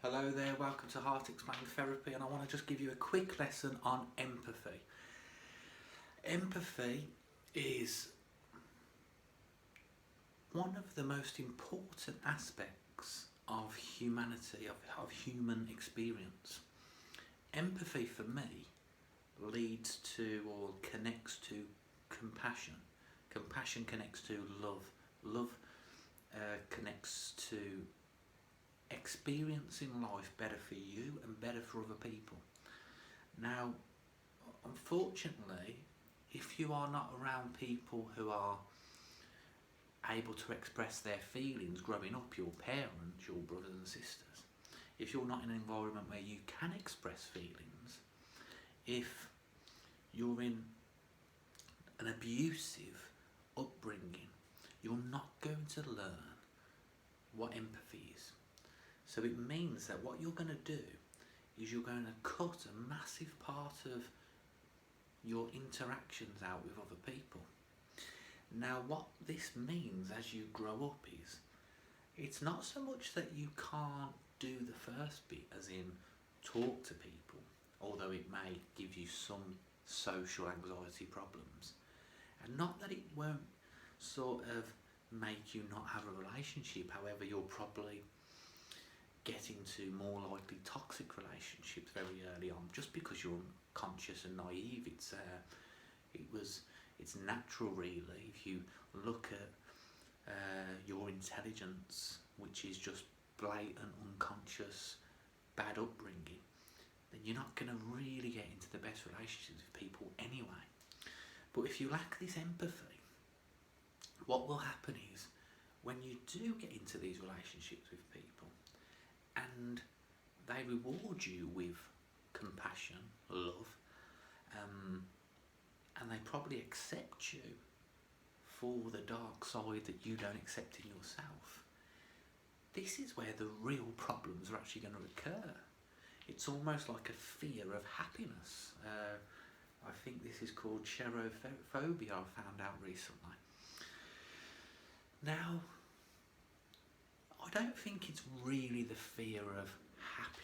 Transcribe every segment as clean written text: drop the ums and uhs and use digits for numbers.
Hello there, welcome to Heart Explained Therapy, and I want to just give you a quick lesson on empathy. Empathy is one of the most important aspects of humanity, of human experience. Empathy for me leads to or connects to compassion. Compassion connects to love. Love connects to experiencing life better for you and better for other people. Now, unfortunately, if you are not around people who are able to express their feelings growing up, your parents, your brothers and sisters, if you're not in an environment where you can express feelings, if you're in an abusive upbringing, you're not going to learn what empathy is. So it means that what you're going to do is you're going to cut a massive part of your interactions out with other people. Now, what this means as you grow up is, it's not so much that you can't do the first bit, as in talk to people, although it may give you some social anxiety problems, and not that it won't sort of make you not have a relationship. However, you'll probably get into more likely toxic relationships very early on, just because you're unconscious and naive. It's natural, really. If you look at your intelligence, which is just blatant unconscious bad upbringing, then you're not going to really get into the best relationships with people anyway. But if you lack this empathy, what will happen is, when you do get into these relationships with people and they reward you with compassion, love, and they probably accept you for the dark side that you don't accept in yourself, this is where the real problems are actually going to occur. It's almost like a fear of happiness. I think this is called cherophobia, I found out recently. Now, I don't think it's really the fear of happiness.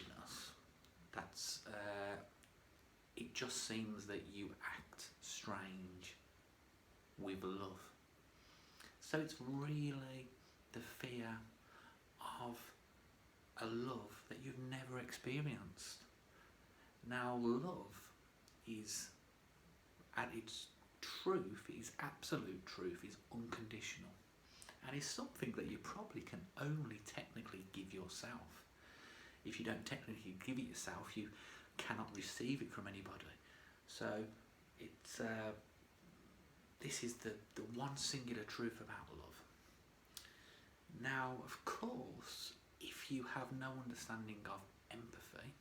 It just seems that you act strange with love. So it's really the fear of a love that you've never experienced. Now, love is, at its truth, its absolute truth, is unconditional, and is something that you probably can only technically give yourself. If you don't technically give it yourself, you cannot receive it from anybody. So this is the one singular truth about love. Now, of course, if you have no understanding of empathy,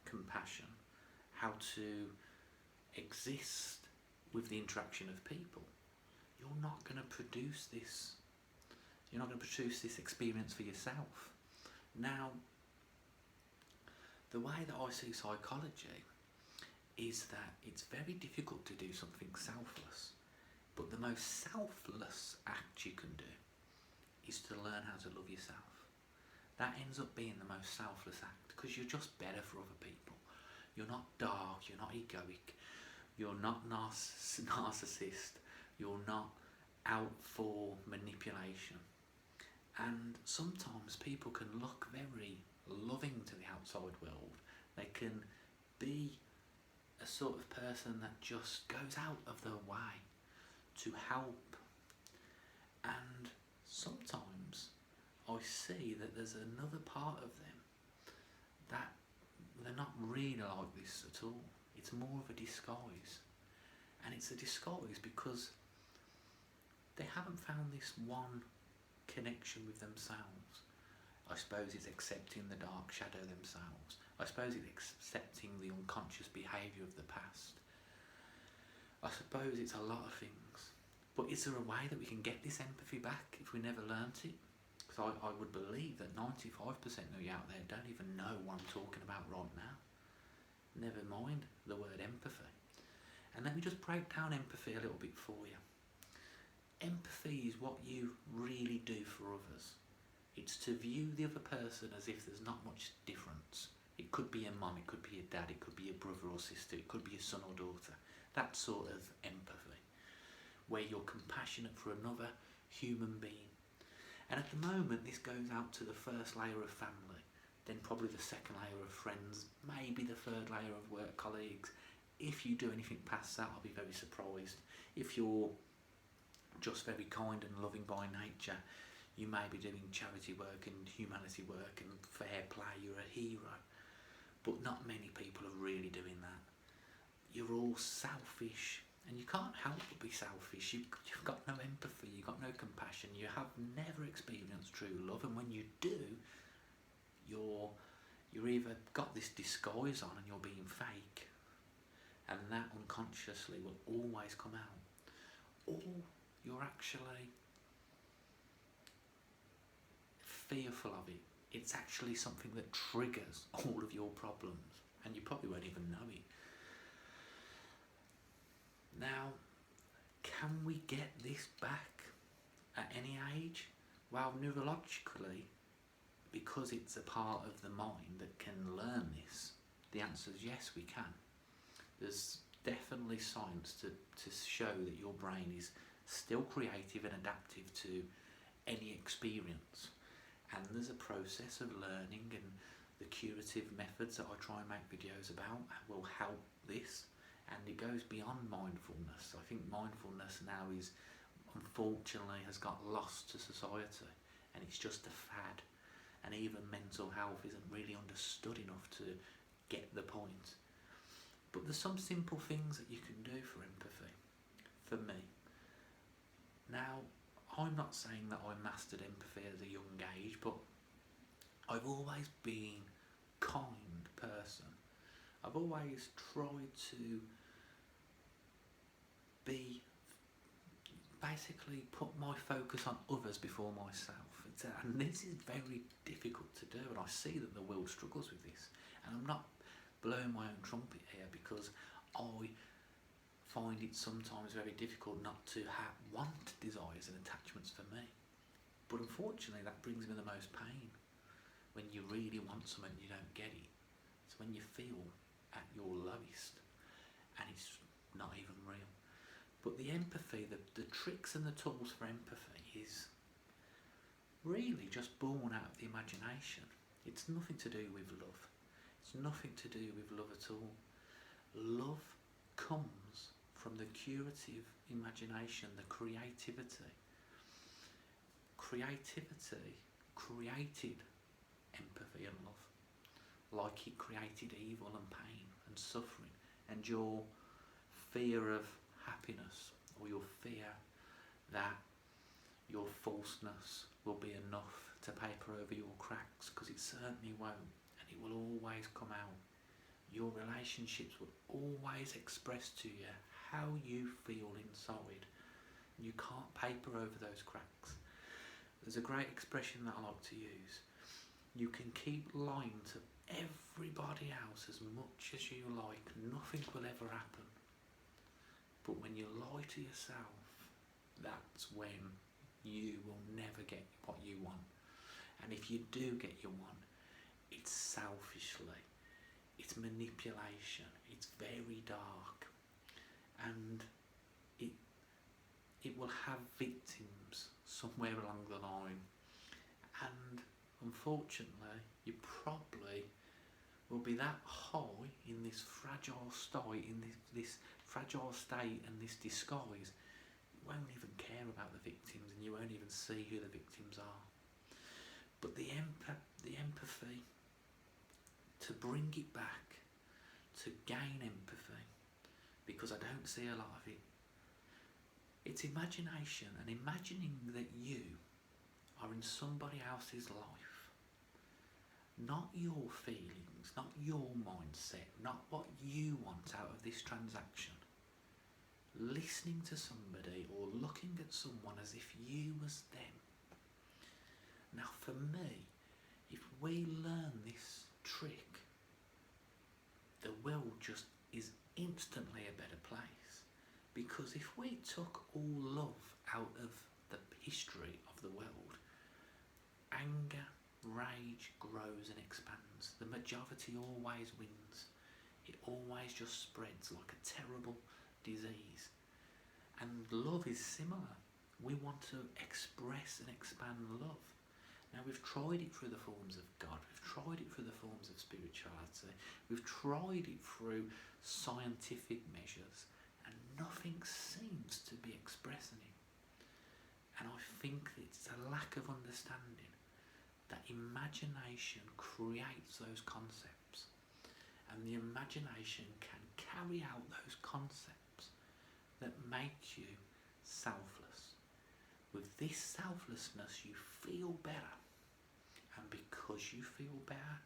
compassion, how to exist with the interaction of people, you're not going to produce this. You're not going to produce this experience for yourself. Now, the way that I see psychology is that it's very difficult to do something selfless, but the most selfless act you can do is to learn how to love yourself. That ends up being the most selfless act, because you're just better for other people. You're not dark, you're not egoic, you're not narcissist, you're not out for manipulation. And sometimes people can look very loving to the outside world. They can be a sort of person that just goes out of their way to help. And sometimes I see that there's another part of them that they're not really like this at all. It's more of a disguise. And it's a disguise because they haven't found this one connection with themselves. I suppose it's accepting the dark shadow themselves. I suppose it's accepting the unconscious behaviour of the past. I suppose it's a lot of things. But is there a way that we can get this empathy back if we never learnt it? Because I would believe that 95% of you out there don't even know what I'm talking about right now. Never mind the word empathy. And let me just break down empathy a little bit for you. Empathy is what you really do for others. It's to view the other person as if there's not much difference. It could be a mum, it could be a dad, it could be a brother or sister, it could be a son or daughter. That sort of empathy, where you're compassionate for another human being. And at the moment, this goes out to the first layer of family, then probably the second layer of friends, maybe the third layer of work colleagues. If you do anything past that, I'll be very surprised. If you're just very kind and loving by nature, you may be doing charity work and humanity work and fair play, you're a hero. But not many people are really doing that. You're all selfish, and you can't help but be selfish. You've got no empathy, you've got no compassion, you have never experienced true love, and when you do, you're either got this disguise on and you're being fake, and that unconsciously will always come out, or you're actually fearful of it. It's actually something that triggers all of your problems, and you probably won't even know it. Now, can we get this back at any age? Well, neurologically, because it's a part of the mind that can learn this, the answer is yes, we can. There's definitely science to show that your brain is still creative and adaptive to any experience. And there's a process of learning, and the curative methods that I try and make videos about will help this. And it goes beyond mindfulness. I think mindfulness now is, unfortunately, has got lost to society, and it's just a fad. And even mental health isn't really understood enough to get the point. But there's some simple things that you can do for empathy, for me. Now, I'm not saying that I mastered empathy at a young age, but I've always been a kind person. I've always tried to basically put my focus on others before myself. And this is very difficult to do, and I see that the world struggles with this. And I'm not blowing my own trumpet here, because I find it sometimes very difficult not to want desires and attachments for me. But unfortunately, that brings me the most pain. When you really want something and you don't get it. It's when you feel at your lowest, and it's not even real. But the empathy, the tricks and the tools for empathy is really just born out of the imagination. It's nothing to do with love. It's nothing to do with love at all. Love comes from the curative imagination, the creativity. Creativity created empathy and love, like it created evil and pain and suffering, and your fear of happiness, or your fear that your falseness will be enough to paper over your cracks, because it certainly won't, and it will always come out. Your relationships will always express to you how you feel inside. You can't paper over those cracks. There's a great expression that I like to use. You can keep lying to everybody else as much as you like, nothing will ever happen. But when you lie to yourself, that's when you will never get what you want. And if you do get your want, it's selfishly, it's manipulation, it's very dark, and it will have victims somewhere along the line. And unfortunately, you probably will be that high in this fragile state, and this disguise, you won't even care about the victims, and you won't even see who the victims are. But the empathy, to bring it back, to gain empathy, because I don't see a lot of it, it's imagination, and imagining that you are in somebody else's life, not your feelings, not your mindset, not what you want out of this transaction. Listening to somebody or looking at someone as if you was them. Now for me, if we learn this trick, the world just is instantly a better place. Because if we took all love out of the history of the world, anger, rage grows and expands. The majority always wins. It always just spreads like a terrible disease. And love is similar. We want to express and expand love. Now, we've tried it through the forms of God, we've tried it through the forms of spirituality, we've tried it through scientific measures, and nothing seems to be expressing it. And I think it's a lack of understanding that imagination creates those concepts, and the imagination can carry out those concepts that make you selfless. With this selflessness, you feel better. And because you feel better,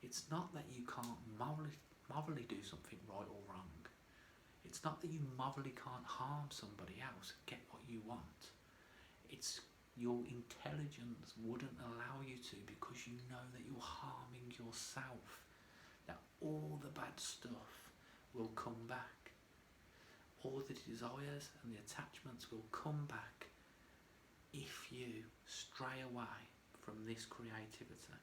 it's not that you can't morally do something right or wrong. It's not that you morally can't harm somebody else and get what you want. It's your intelligence wouldn't allow you to, because you know that you're harming yourself. That all the bad stuff will come back. All the desires and the attachments will come back if you stray away from this creativity.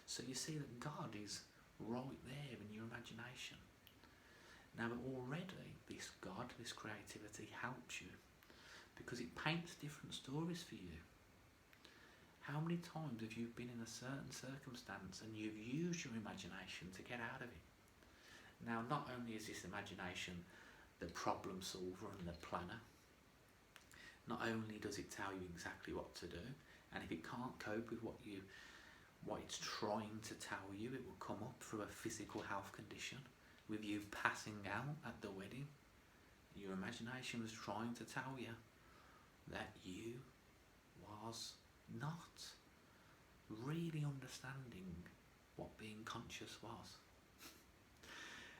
So you see that God is right there in your imagination. Now, already this God, this creativity helps you because it paints different stories for you. How many times have you been in a certain circumstance and you've used your imagination to get out of it? Now, not only is this imagination the problem solver and the planner, not only does it tell you exactly what to do, and if it can't cope with what it's trying to tell you, it will come up through a physical health condition, with you passing out at the wedding. Your imagination was trying to tell you that you was not really understanding what being conscious was.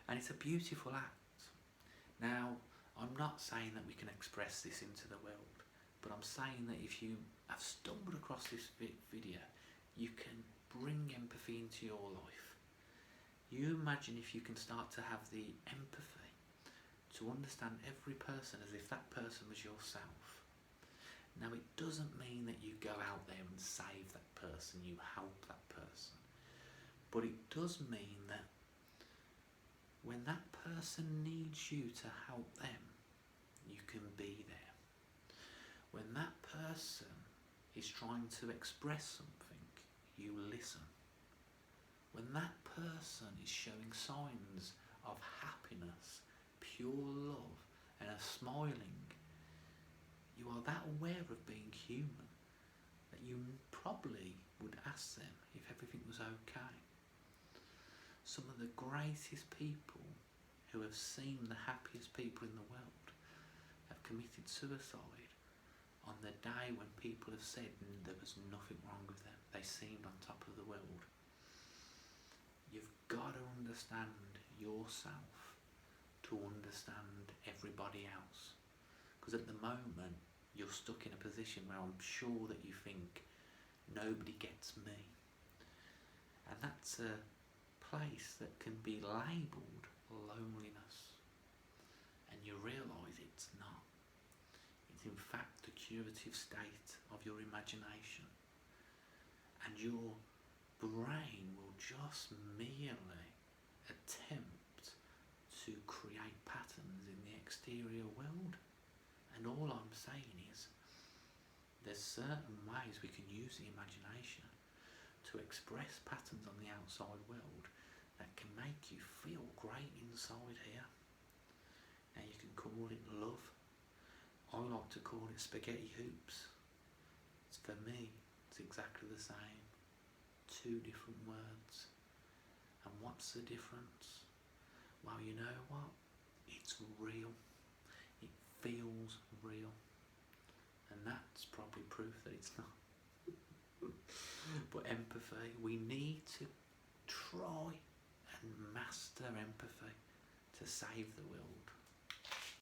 And it's a beautiful act. Now, I'm not saying that we can express this into the world, but I'm saying that if you have stumbled across this video, you can bring empathy into your life. You imagine if you can start to have the empathy to understand every person as if that person was yourself. Now, it doesn't mean that you go out there and save that person, you help that person, but it does mean that when that person needs you to help them, you can be there. When that person is trying to express something, you listen. When that person is showing signs of happiness, pure love, and are smiling, you are that aware of being human that you probably would ask them if everything was okay. Some of the greatest people who have seemed the happiest people in the world have committed suicide on the day when people have said there was nothing wrong with them. They seemed on top of the world. You've got to understand yourself to understand everybody else. Because at the moment, you're stuck in a position where I'm sure that you think, nobody gets me. And that's a place that can be labelled loneliness. And you realise it's not. It's in fact the curative state of your imagination. And your brain will just merely attempt to create patterns in the exterior world. And all I'm saying is there's certain ways we can use the imagination to express patterns on the outside world that can make you feel great inside here. Now, you can call it love. I like to call it spaghetti hoops. For me, it's exactly the same. Two different words. And what's the difference? Well, you know what? It's real. It feels real. And that's probably proof that it's not. But empathy, we need to try and master empathy to save the world.